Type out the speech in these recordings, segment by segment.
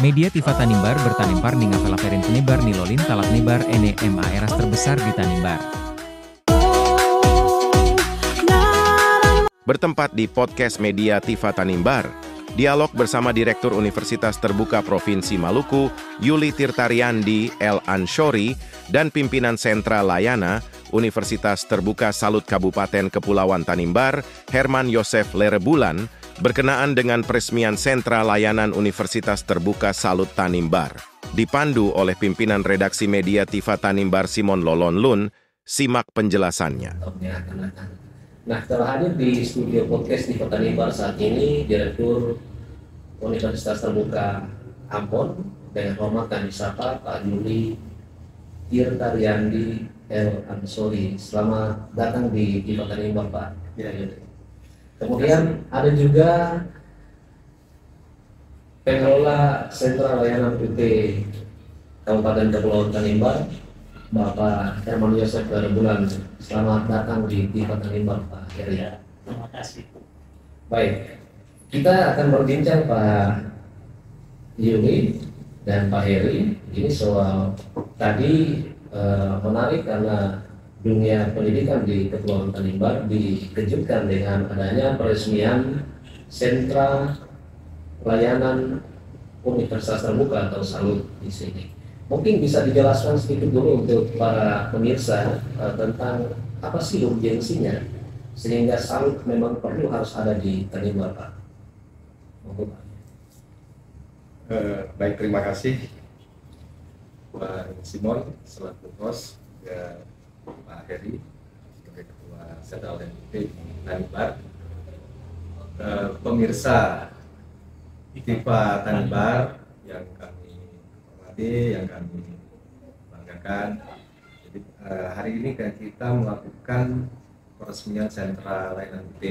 Media Tifa Tanimbar bertanimbar ninga pelaperin penebar nilolin talak nebar ene ma eras terbesar di Tanimbar. Bertempat di podcast Media Tifa Tanimbar, dialog bersama Direktur Universitas Terbuka Provinsi Maluku, Yuli Tirtaryandi El Anshori, dan pimpinan Sentra Layana, Universitas Terbuka Salut Kabupaten Kepulauan Tanimbar, Herman Yosef Lerebulan, berkenaan dengan peresmian Sentra Layanan Universitas Terbuka Salut Tanimbar. Dipandu oleh pimpinan redaksi Media Tifa Tanimbar Simon Lolonlun, simak penjelasannya. Nah, telah hadir di studio podcast Tifa Tanimbar saat ini Direktur Universitas Terbuka Ambon, dengan hormat kami sapa Pak Yuli Tirtaryandi El Anshori. Selamat datang di Tifa Tanimbar, Pak. Ya, kemudian ada juga pengelola Sentra Layanan UT Kabupaten Kepulauan Tanimbar, Bapak Herman Yosef Lerebulan. Selamat datang di Tifa Tanimbar, Pak Heri. Terima kasih. Baik, kita akan berbincang Pak Yuli dan Pak Heri. Ini soal tadi menarik karena dunia pendidikan di Kepulauan Tanimbar dikejutkan dengan adanya peresmian Sentra Layanan Universitas Terbuka atau Salut di sini. Mungkin bisa dijelaskan sedikit dulu untuk para pemirsa tentang apa sih urgensinya sehingga Salut memang perlu harus ada di Tanimbar, Pak. Baik, terima kasih Pak Simon selaku host, Pak Heri sebagai Ketua Sentra Layanan UT Tanimbar, pemirsa Tifa Tanimbar yang kami hormati, yang kami banggakan. Jadi hari ini kita melakukan peresmian Sentra Layanan UT.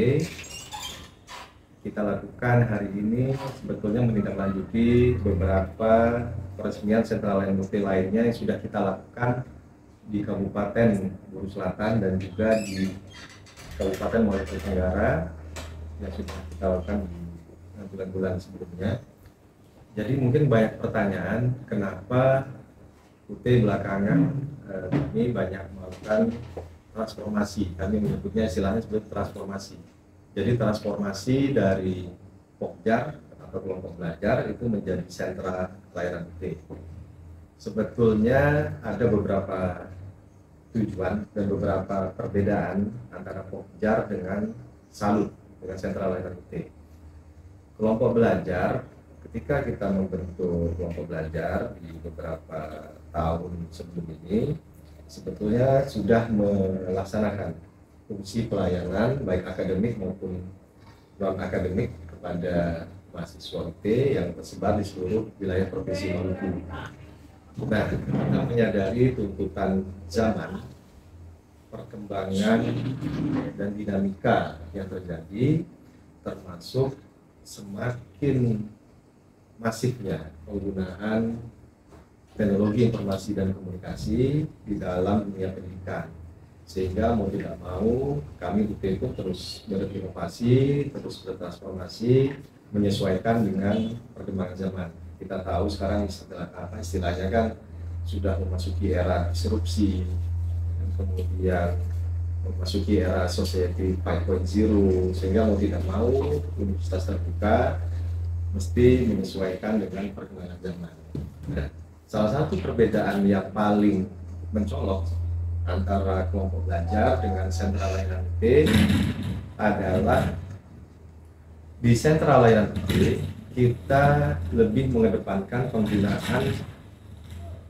Kita lakukan hari ini sebetulnya menindaklanjuti beberapa peresmian Sentra Layanan UT lainnya yang sudah kita lakukan di Kabupaten Buru Selatan dan juga di Kabupaten Maluku Tenggara yang sudah kita lakukan di bulan-bulan sebelumnya. Jadi mungkin banyak pertanyaan kenapa UT belakangan ini banyak melakukan transformasi. Kami menyebutnya istilahnya sebagai transformasi. Jadi transformasi dari Pokjar atau kelompok belajar itu menjadi Sentra Layanan UT. Sebetulnya ada beberapa tujuan dan beberapa perbedaan antara Pokjar dengan Salut, dengan Sentra Layanan UT. Kelompok belajar, ketika kita membentuk kelompok belajar di beberapa tahun sebelum ini, sebetulnya sudah melaksanakan fungsi pelayanan baik akademik maupun non-akademik kepada mahasiswa UT yang tersebar di seluruh wilayah Provinsi Maluku. Nah, kita menyadari tuntutan zaman, perkembangan dan dinamika yang terjadi, termasuk semakin masifnya penggunaan teknologi informasi dan komunikasi di dalam dunia pendidikan. Sehingga mau tidak mau kami UT itu terus berinovasi, terus bertransformasi, menyesuaikan dengan perkembangan zaman. Kita tahu sekarang istilahnya kan sudah memasuki era disrupsi, dan kemudian memasuki era society 5.0, sehingga mau tidak mau Universitas Terbuka mesti menyesuaikan dengan perkembangan zaman. Nah, salah satu perbedaan yang paling mencolok antara kelompok belajar dengan Sentra Layanan UT adalah di Sentra Layanan UT kita lebih mengedepankan penggunaan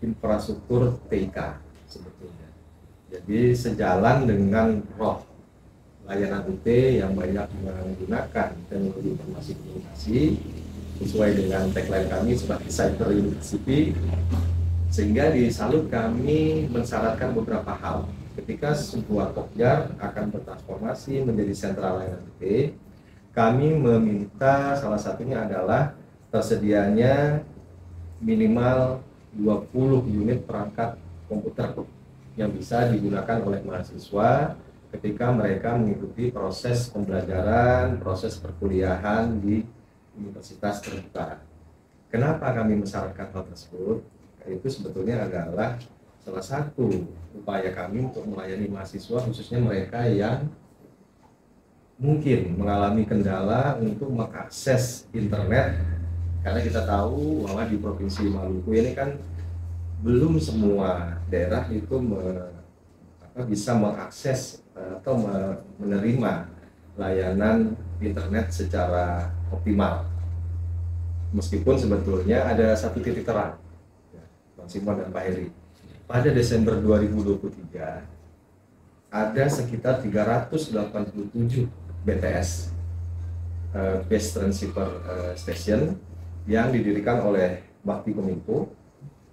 infrastruktur TIK sebetulnya. Jadi sejalan dengan roh layanan UT yang banyak menggunakan teknologi informasi komunikasi sesuai dengan tagline kami sebagai Cyber University. Sehingga di Salut kami mensyaratkan beberapa hal. Ketika sebuah Pokjar akan bertransformasi menjadi Sentra Layanan UT, kami meminta salah satunya adalah tersedianya minimal 20 unit perangkat komputer yang bisa digunakan oleh mahasiswa ketika mereka mengikuti proses pembelajaran, proses perkuliahan di Universitas Terbuka. Kenapa kami mensyaratkan hal tersebut? Itu sebetulnya adalah salah satu upaya kami untuk melayani mahasiswa, khususnya mereka yang mungkin mengalami kendala untuk mengakses internet, karena kita tahu bahwa di Provinsi Maluku ini kan belum semua daerah itu bisa mengakses atau menerima layanan internet secara optimal. Meskipun sebetulnya ada satu titik terang, Bang Simon dan Pak Heri. Pada Desember 2023 ada sekitar 387 BTS, Base Transceiver Station, yang didirikan oleh Bakti Kominfo.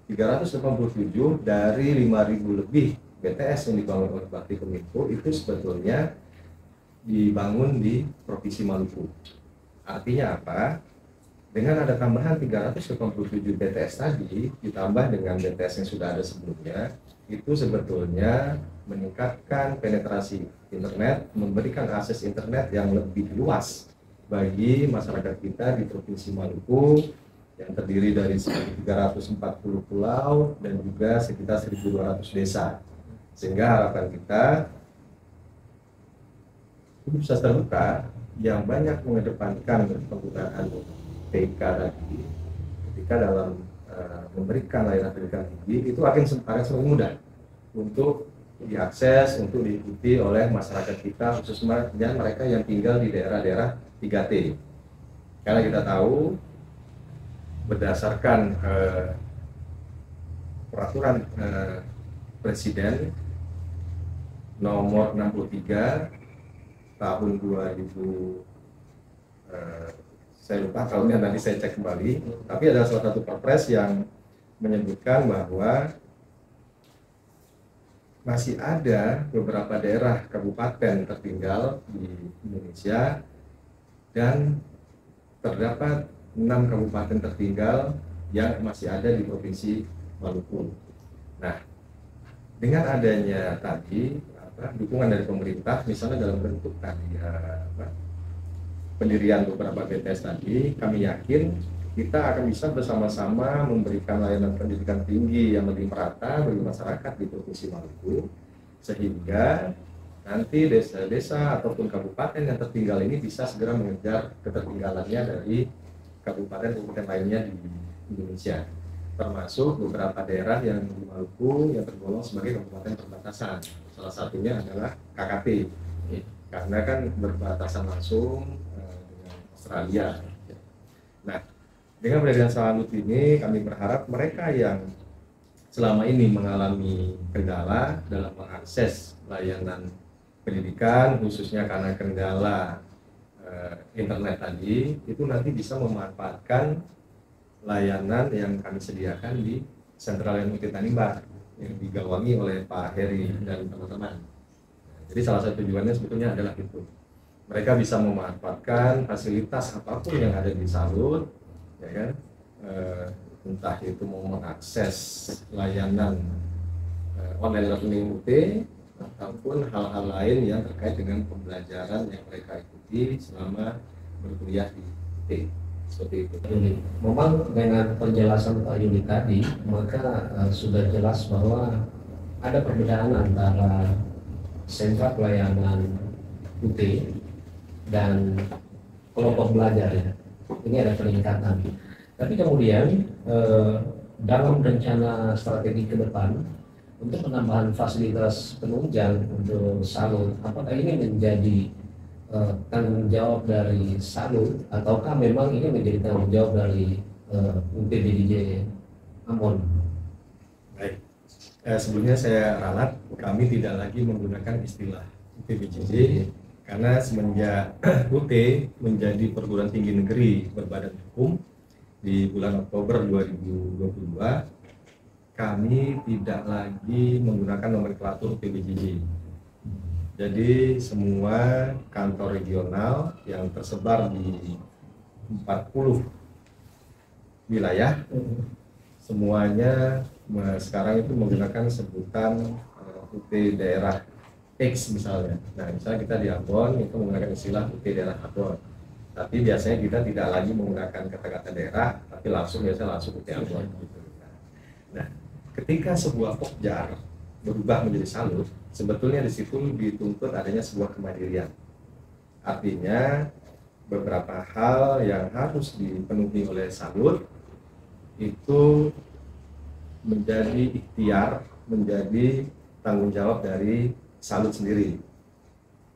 387 dari 5.000 lebih BTS yang dibangun oleh Bakti Kominfo itu sebetulnya dibangun di Provinsi Maluku. Artinya apa? Dengan ada tambahan 387 BTS tadi, ditambah dengan BTS yang sudah ada sebelumnya, itu sebetulnya meningkatkan penetrasi internet, memberikan akses internet yang lebih luas bagi masyarakat kita di Provinsi Maluku yang terdiri dari 340 pulau dan juga sekitar 1.200 desa. Sehingga harapan kita universitas terbuka yang banyak mengedepankan penggunaan TK tadi ketika dalam memberikan layanan pendidikan tinggi itu akan semakin mudah untuk diakses, untuk diikuti oleh masyarakat kita, khususnya mereka yang tinggal di daerah-daerah 3T. Karena kita tahu berdasarkan peraturan Presiden nomor 63 tahun 2000, saya lupa tahunnya, nanti saya cek kembali, tapi ada salah satu perpres yang menyebutkan bahwa masih ada beberapa daerah kabupaten tertinggal di Indonesia dan terdapat 6 kabupaten tertinggal yang masih ada di Provinsi Maluku. Nah, dengan adanya tadi dukungan dari pemerintah, misalnya dalam bentuk tadi pendirian beberapa BTS tadi, kami yakin kita akan bisa bersama-sama memberikan layanan pendidikan tinggi yang lebih merata bagi masyarakat di Provinsi Maluku, sehingga nanti desa-desa ataupun kabupaten yang tertinggal ini bisa segera mengejar ketertinggalannya dari kabupaten-kabupaten lainnya di Indonesia, termasuk beberapa daerah yang di Maluku yang tergolong sebagai kabupaten perbatasan. Salah satunya adalah KKP, karena kan berbatasan langsung dengan Australia. Nah, dengan pendirian Salut ini kami berharap mereka yang selama ini mengalami kendala dalam mengakses layanan pendidikan, khususnya karena kendala internet tadi, itu nanti bisa memanfaatkan layanan yang kami sediakan di Sentral MUT Tanimbar yang digawangi oleh Pak Heri dan teman-teman. Jadi salah satu tujuannya sebetulnya adalah itu. Mereka bisa memanfaatkan fasilitas apapun yang ada di Salut, ya kan? Entah itu mau mengakses layanan online learning UT ataupun hal-hal lain yang terkait dengan pembelajaran yang mereka ikuti selama berkuliah di UT. Seperti itu. Memang dengan penjelasan Pak Yuli tadi, maka sudah jelas bahwa ada perbedaan antara sentra pelayanan UT dan kelompok belajar ya. Ini ada peningkatan. Tapi kemudian dalam rencana strategi ke depan untuk penambahan fasilitas penunjang untuk Salut, apakah ini menjadi tanggung jawab dari Salut ataukah memang ini menjadi tanggung jawab dari UPBDJ Ambon? Baik, sebelumnya saya ralat, kami tidak lagi menggunakan istilah UPBDJ karena semenjak UT menjadi perguruan tinggi negeri berbadan hukum di bulan Oktober 2022, kami tidak lagi menggunakan nomenklatur UPBDJ. Jadi semua kantor regional yang tersebar di 40 wilayah, semuanya sekarang itu menggunakan sebutan UT daerah X misalnya. Nah, misalnya kita di Ambon itu menggunakan istilah UT daerah Ambon. Tapi biasanya kita tidak lagi menggunakan kata-kata daerah, tapi biasanya langsung ke Ambon gitu. Nah, ketika sebuah pokjar berubah menjadi salut, sebetulnya di situ dituntut adanya sebuah kemandirian. Artinya beberapa hal yang harus dipenuhi oleh salut itu menjadi ikhtiar, menjadi tanggung jawab dari salut sendiri.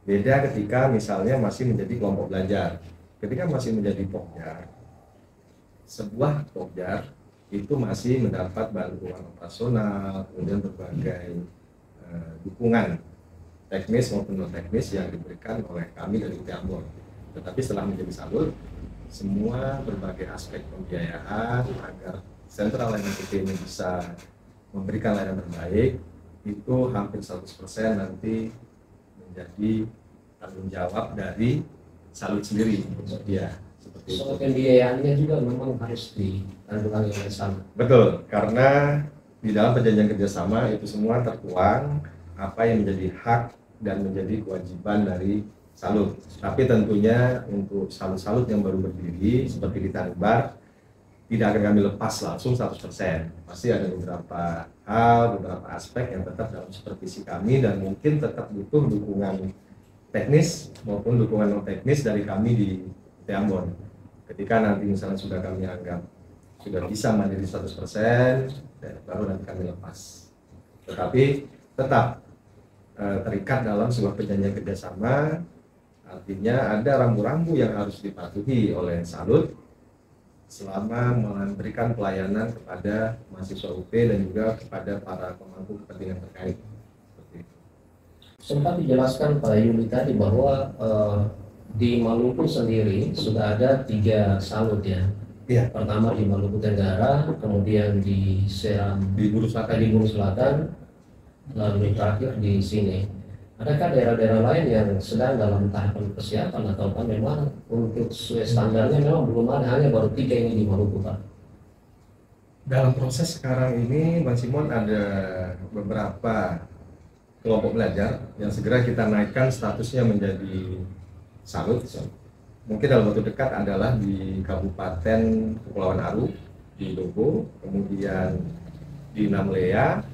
Beda ketika misalnya masih menjadi kelompok belajar. Ketika masih menjadi pokjar, sebuah pokjar itu masih mendapat bantuan operasional, kemudian berbagai dukungan teknis maupun non teknis yang diberikan oleh kami dari UT Ambon. Tetapi setelah menjadi salut, semua berbagai aspek pembiayaan agar sentral layanan UT ini bisa memberikan layanan terbaik itu hampir 100% nanti menjadi tanggung jawab dari salut sendiri. Ya, seperti soal pembiayaannya juga memang harus ditanggulangi oleh salut. Betul, karena di dalam perjanjian kerjasama itu semua tertuang apa yang menjadi hak dan menjadi kewajiban dari salut. Tapi tentunya untuk salut-salut yang baru berdiri seperti di Tanimbar tidak akan kami lepas langsung 100%. Pasti ada beberapa hal, beberapa aspek yang tetap dalam supervisi kami dan mungkin tetap butuh dukungan teknis maupun dukungan non teknis dari kami di UT Ambon. Ketika nanti misalnya sudah kami anggap sudah bisa mandiri 100%, baru nanti kami lepas. Tetapi tetap terikat dalam sebuah perjanjian kerjasama, artinya ada rambu-rambu yang harus dipatuhi oleh salut selama memberikan pelayanan kepada mahasiswa UP dan juga kepada para pemangku kepentingan terkait. Sempat dijelaskan Pak Yuli tadi bahwa di Maluku sendiri sudah ada 3 salut ya. Iya. Pertama di Maluku Tenggara, kemudian di Seram, Di Buru Selatan. di Buru Selatan, lalu terakhir di sini. Adakah daerah-daerah lain yang sedang dalam tahapan persiapan atau memang untuk sesuai standarnya memang belum ada, hanya baru 3 ini di Maluku Pak? Dalam proses sekarang ini, Bang Simon, ada beberapa kelompok belajar yang segera kita naikkan statusnya menjadi salut. Mungkin dalam waktu dekat adalah di Kabupaten Kepulauan Aru, di Dobo, kemudian di Namlea,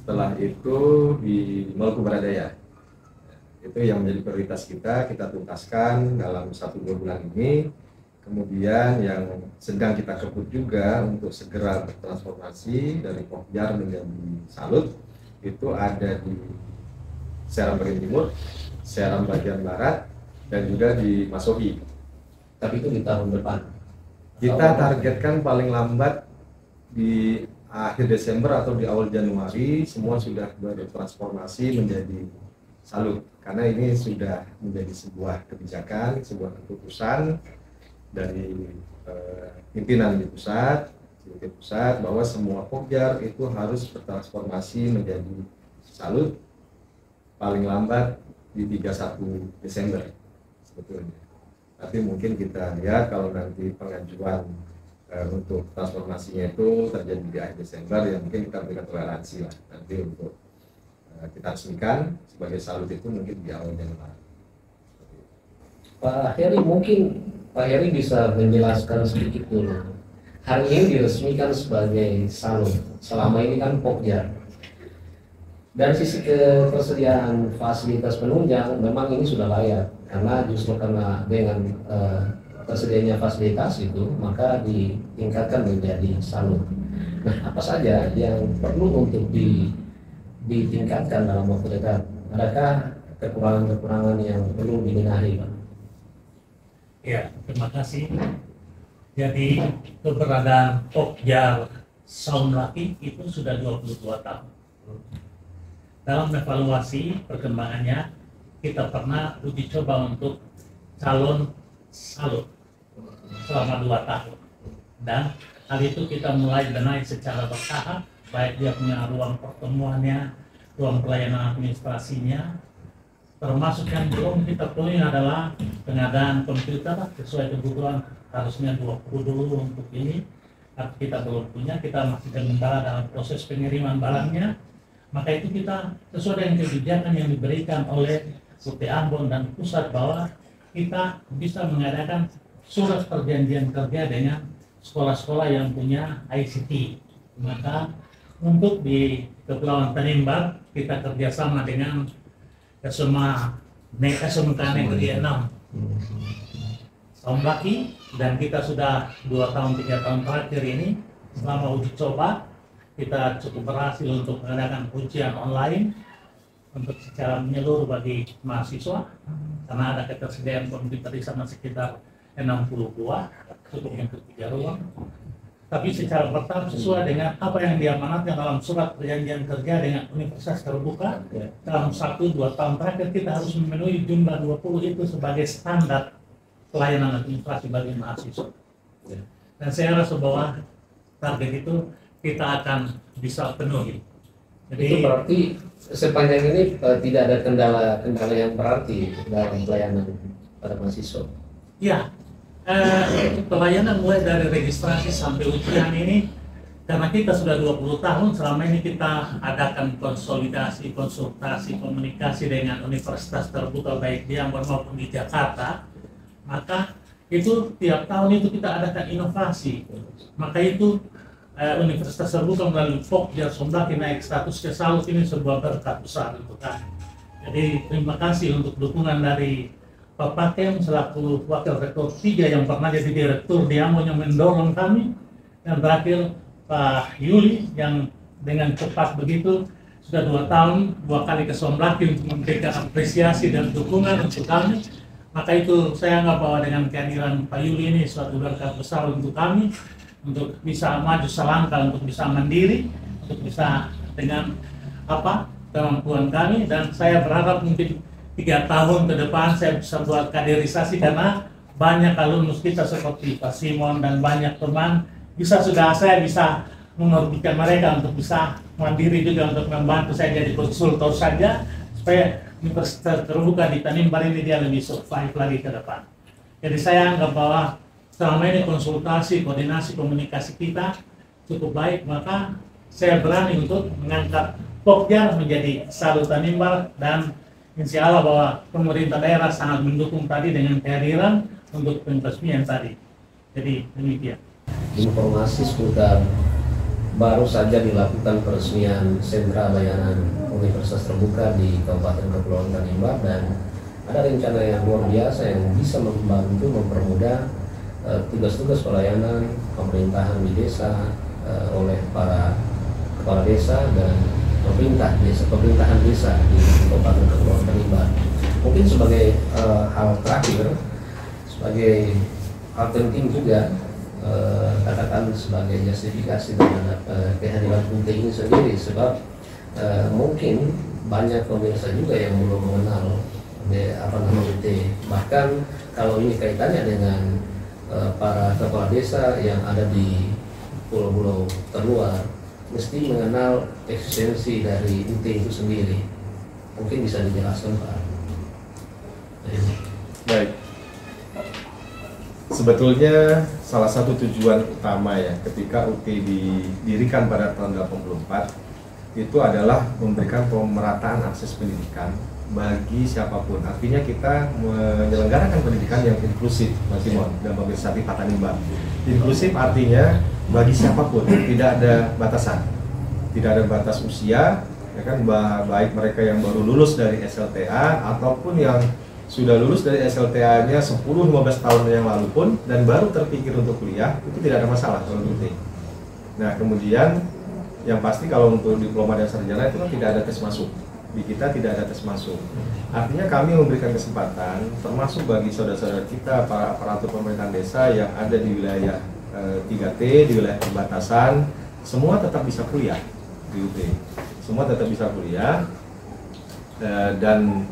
setelah itu di Maluku Baradaya. Itu yang menjadi prioritas kita tuntaskan dalam 1-2 bulan ini. Kemudian yang sedang kita kebut juga untuk segera bertransformasi dari pokjar menjadi salut, itu ada di Seram bagian timur, Seram bagian barat, dan juga di Masohi. Tapi itu di tahun depan. Kita targetkan paling lambat di akhir Desember atau di awal Januari semua sudah bertransformasi menjadi salut. Karena ini sudah menjadi sebuah kebijakan, sebuah keputusan dari pimpinan di pusat bahwa semua pokjar itu harus bertransformasi menjadi salut paling lambat di 31 Desember sebetulnya. Tapi mungkin kita lihat kalau nanti pengajuan untuk transformasinya itu terjadi di akhir Desember, ya mungkin kita berikan toleransi lah nanti untuk kita resmikan sebagai salut itu mungkin di awal Januari. Pak Heri, mungkin Pak Heri bisa menjelaskan sedikit dulu. Hari ini diresmikan sebagai salut. Selama ini kan pokjar. Dari sisi ketersediaan fasilitas penunjang, memang ini sudah layak. Karena justru karena dengan tersedianya fasilitas itu, maka ditingkatkan menjadi salut. Nah, apa saja yang perlu untuk ditingkatkan dalam waktu dekat? Adakah kekurangan-kekurangan yang perlu dibenahi, Pak? Ya, terima kasih. Jadi keberadaan pokjar Saung Laki itu sudah 22 tahun. Dalam evaluasi perkembangannya, kita pernah uji coba untuk calon salut selama 2 tahun. Dan hal itu kita mulai benahi secara bertahap, baik dia punya ruang pertemuannya, ruang pelayanan administrasinya, termasuk yang belum kita penuhi adalah pengadaan komputer sesuai kebutuhan, harusnya 20 dulu untuk ini. Tapi kita belum punya, kita masih sementara dalam proses pengiriman barangnya. Maka itu kita sesuai dengan kebijakan yang diberikan oleh UT Ambon dan pusat bahwa kita bisa mengadakan surat perjanjian kerja dengan sekolah-sekolah yang punya ICT. Maka untuk di Kepulauan Tanimbar kita kerjasama dengan SMA SMK Negeri 6 Saumlaki, dan kita sudah 2 tahun 3 tahun terakhir ini selama uji coba kita cukup berhasil untuk mengadakan ujian online untuk secara menyeluruh bagi mahasiswa, karena ada ketersediaan komputer di sana sekitar 60 buah, cukup untuk 3 ruang. Tapi secara bertahap sesuai dengan apa yang diamanatkan dalam surat perjanjian kerja dengan universitas terbuka, dalam 1-2 tahun terakhir kita harus memenuhi jumlah 20 itu sebagai standar pelayanan administrasi bagi mahasiswa. Dan saya rasa bahwa target itu kita akan bisa penuhi. Jadi Itu berarti sepanjang ini tidak ada kendala yang berarti dalam pelayanan pada mahasiswa. ya, pelayanan mulai dari registrasi sampai ujian ini, karena kita sudah 20 tahun selama ini kita adakan konsolidasi, konsultasi, komunikasi dengan universitas terbuka baik di Ambon maupun di Jakarta, maka itu tiap tahun itu kita adakan inovasi. Maka itu universitas terbuka melalui Pokja Saumlaki naik status ke salut, ini sebuah berkat besar untuk kami. Jadi terima kasih untuk dukungan dari Pak Pakem selaku Wakil Rektor 3 yang pernah jadi Direktur di Ambon yang mendorong kami, dan terakhir Pak Yuli yang dengan cepat begitu sudah 2 tahun 2 kali ke Saumlaki untuk memberikan apresiasi dan dukungan untuk kami. Maka itu saya anggap bahwa dengan kehadiran Pak Yuli ini suatu berkat besar untuk kami, untuk bisa maju selangkah, untuk bisa mandiri, untuk bisa dengan kemampuan kami. Dan saya berharap mungkin 3 tahun ke depan saya bisa buat kaderisasi, karena banyak alumnus kita seperti Pak Simon dan banyak teman saya bisa mengorbitkan mereka untuk bisa mandiri juga, untuk membantu saya jadi konsultor saja, supaya universitas terbuka di Tanimbar ini dia lebih survive lagi ke depan. Jadi saya anggap bahwa selama ini konsultasi, koordinasi, komunikasi kita cukup baik, maka saya berani untuk mengangkat Pokja menjadi Salut Tanimbar, dan insya Allah bahwa pemerintah daerah sangat mendukung tadi dengan kehadiran untuk peresmian tadi. Jadi demikian. Informasi seputar baru saja dilakukan peresmian sentra layanan universitas terbuka di Kabupaten Kepulauan Tanimbar, dan ada rencana yang luar biasa yang bisa membantu mempermudah tugas-tugas pelayanan pemerintahan di desa oleh para kepala desa dan pemerintahan desa di Kabupaten Kepulauan Tanimbar. Mungkin sebagai hal terakhir, sebagai hal penting juga, katakan sebagai justifikasi terhadap kehadiran UT ini sendiri, sebab mungkin banyak pemirsa juga yang belum mengenal UT. Bahkan kalau ini kaitannya dengan para kepala desa yang ada di pulau-pulau terluar, mesti mengenal eksistensi dari UT itu sendiri. Mungkin bisa dijelaskan, Pak. Baik. Sebetulnya salah satu tujuan utama ya ketika UT didirikan pada tahun 84 itu adalah memberikan pemerataan akses pendidikan bagi siapapun. Artinya kita menyelenggarakan pendidikan yang inklusif, Mas Simon dan pemirsa Tifa Tanimbar. Inklusif artinya bagi siapapun, tidak ada batasan, tidak ada batas usia, ya kan, baik mereka yang baru lulus dari SLTA ataupun yang sudah lulus dari SLTA-nya 10-15 tahun yang lalu pun dan baru terpikir untuk kuliah, itu tidak ada masalah kalau UT. Nah kemudian yang pasti kalau untuk diploma dan sarjana itu kan tidak ada tes masuk. Di kita tidak ada tes masuk. Artinya kami memberikan kesempatan termasuk bagi saudara-saudara kita para aparatur pemerintahan desa yang ada di wilayah 3T, di wilayah perbatasan, semua tetap bisa kuliah di UT. Semua tetap bisa kuliah dan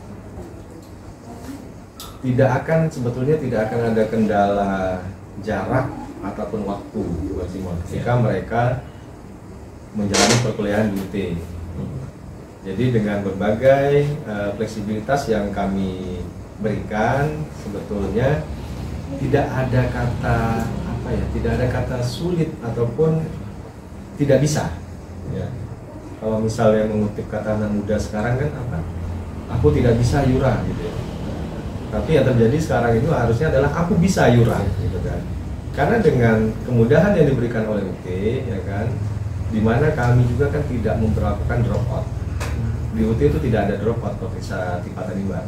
sebetulnya tidak akan ada kendala jarak ataupun waktu buat Simon jika mereka menjalani perkuliahan di UT. Jadi dengan berbagai fleksibilitas yang kami berikan, sebetulnya tidak ada kata sulit ataupun tidak bisa. Ya. Kalau misalnya mengutip kata anak muda sekarang kan aku tidak bisa Yura gitu ya. Tapi yang terjadi sekarang itu harusnya adalah aku bisa Yura gitu kan. Karena dengan kemudahan yang diberikan oleh UT, ya kan, di mana kami juga kan tidak memperlakukan drop out. Di UT itu tidak ada drop out Profesor Tiva Tanimbar.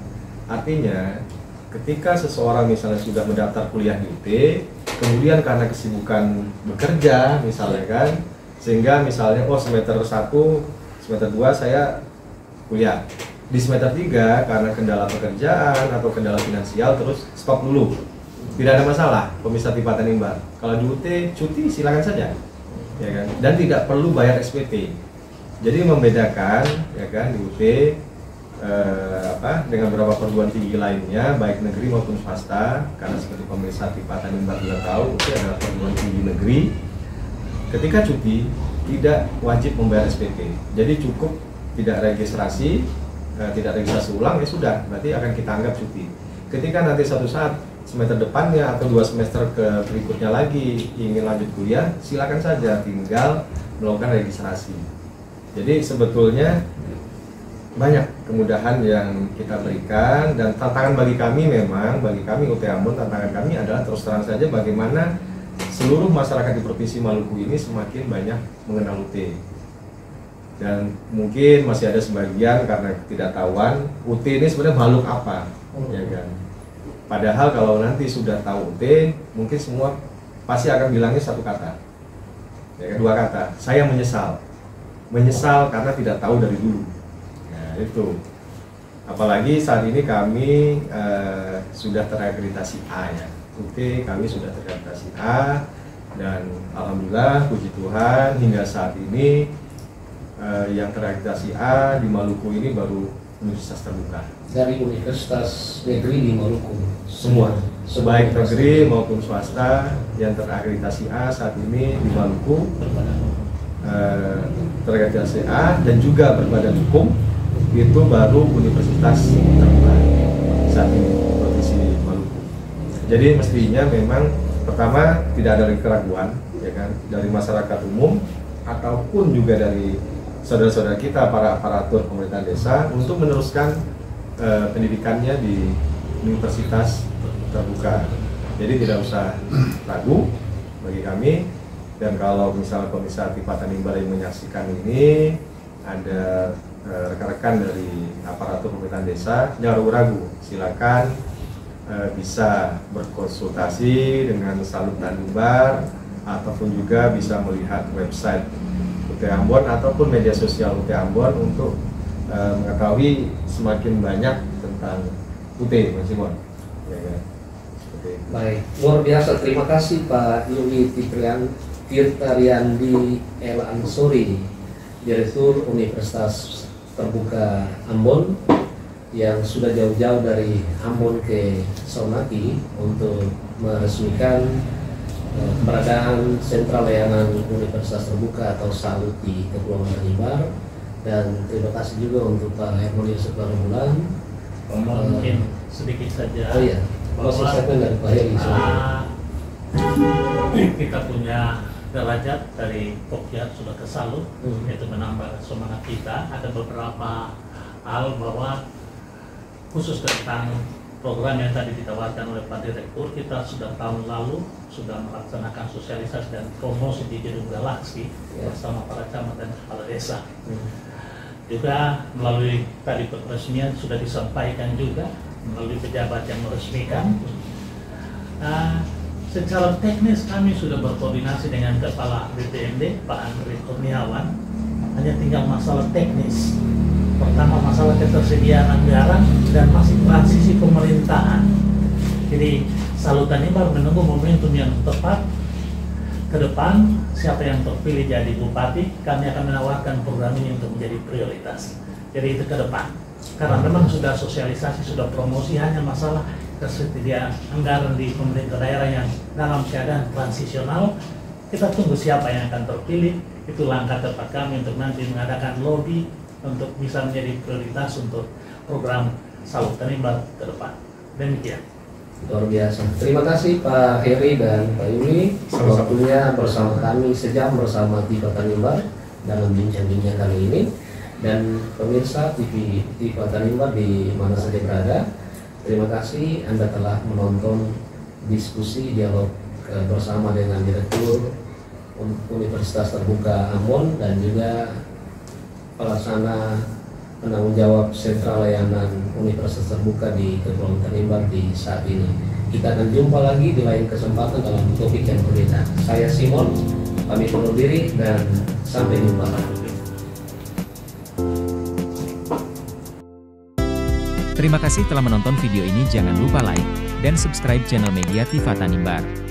Artinya, ketika seseorang misalnya sudah mendaftar kuliah di UT, kemudian karena kesibukan bekerja, misalnya kan, sehingga misalnya semester 1, semester 2 saya kuliah. Di semester 3 karena kendala pekerjaan atau kendala finansial terus stop dulu. Tidak ada masalah, Pemirsa Tiva Tanimbar. Kalau di UT cuti silakan saja, ya kan. Dan tidak perlu bayar SPP. Jadi membedakan, ya kan, di UT dengan beberapa perguruan tinggi lainnya, baik negeri maupun swasta. Karena seperti Pemirsa Tiva Tanimbar juga tahu, UT adalah perguruan tinggi negeri. Ketika cuti tidak wajib membayar SPP. Jadi cukup tidak registrasi ulang, ya sudah, berarti akan kita anggap cuti. Ketika nanti satu saat semester depannya atau 2 semester berikutnya lagi ingin lanjut kuliah, silakan saja, tinggal melakukan registrasi. Jadi sebetulnya banyak kemudahan yang kita berikan, dan tantangan bagi kami UT Ambon, tantangan kami adalah terus terang saja bagaimana seluruh masyarakat di Provinsi Maluku ini semakin banyak mengenal UT. Dan mungkin masih ada sebagian karena ketidaktahuan UT ini sebenarnya makhluk apa, ya kan? Padahal kalau nanti sudah tahu UT, mungkin semua pasti akan bilangnya satu kata, ya, 2 kata, saya menyesal karena tidak tahu dari dulu. Nah itu, apalagi saat ini kami sudah terakreditasi A, ya, UT kami sudah terakreditasi A, dan alhamdulillah puji Tuhan hingga saat ini yang terakreditasi A di Maluku ini baru universitas terbuka. Dari universitas negeri di Maluku. Semua, baik negeri maupun swasta yang terakreditasi A saat ini di Maluku, terakreditasi A dan juga berbadan hukum, itu baru universitas terbuka saat ini Provinsi Maluku. Jadi mestinya memang pertama tidak ada lagi keraguan, ya kan, dari masyarakat umum ataupun juga dari saudara-saudara kita para aparatur pemerintahan desa untuk meneruskan pendidikannya di universitas terbuka. Jadi tidak usah ragu bagi kami. Dan kalau misalnya Pemirsa Tiva Tanimbar yang menyaksikan ini ada rekan-rekan dari aparatur pemerintahan desa, jangan ragu-ragu, silakan bisa berkonsultasi dengan Salut Tanimbar ataupun juga bisa melihat website UT Ambon ataupun media sosial UT Ambon untuk mengetahui semakin banyak tentang UT, Mas Simon. Ya, kan? Baik, luar biasa. Terima kasih Pak Yuli Tirtariandi El Ansori, Direktur Universitas Terbuka Ambon, yang sudah jauh-jauh dari Ambon ke Saunaki untuk meresmikan keberadaan Sentral Layanan Universitas Terbuka atau SAUT di Kepulauan Tanimbar. Dan terima kasih juga untuk Pak Hermonius Seklarubulan. Mungkin sedikit saja. Oh iya, statement dari Pak Heri. Kita punya derajat dari Pokja sudah ke Salut, yaitu menambah semangat kita. Ada beberapa hal bahwa khusus tentang program yang tadi ditawarkan oleh Pak Direktur, kita sudah tahun lalu sudah melaksanakan sosialisasi dan promosi di Gedung Galaksi bersama para camat dan kepala desa. Juga melalui tadi peresmian sudah disampaikan juga melalui pejabat yang meresmikan. Secara teknis kami sudah berkoordinasi dengan Kepala BPMD Pak Andri Kurniawan. Hanya tinggal masalah teknis. Pertama masalah ketersediaan anggaran dan masih transisi pemerintahan. Jadi Salut Tanimbar menunggu momentum yang tepat. Ke depan siapa yang terpilih jadi bupati, kami akan menawarkan program ini untuk menjadi prioritas. Jadi itu ke depan. Karena memang sudah sosialisasi, sudah promosi, hanya masalah ketersediaan anggaran di pemerintah daerah yang dalam keadaan transisional. Kita tunggu siapa yang akan terpilih. Itu langkah tepat kami untuk nanti mengadakan lobby untuk bisa menjadi prioritas untuk program Salut Tanimbar ke depan. Demikian. Luar biasa. Terima kasih Pak Heri dan Pak Yuli waktunya bersama kami sejam bersama Tiva Tanimbar dalam bincang-bincang kali ini. Dan pemirsa TV Tiva Tanimbar di mana saja berada, terima kasih Anda telah menonton diskusi dialog bersama dengan Direktur Universitas Terbuka Ambon dan juga pelaksana penanggung jawab Sentral Layanan Universitas Terbuka di Kepulauan Tanimbar di saat ini. Kita akan jumpa lagi di lain kesempatan dalam topik yang berbeda. Saya Simon, pamit undur diri dan sampai jumpa lagi. Terima kasih telah menonton video ini. Jangan lupa like dan subscribe channel Media Tifa Tanimbar.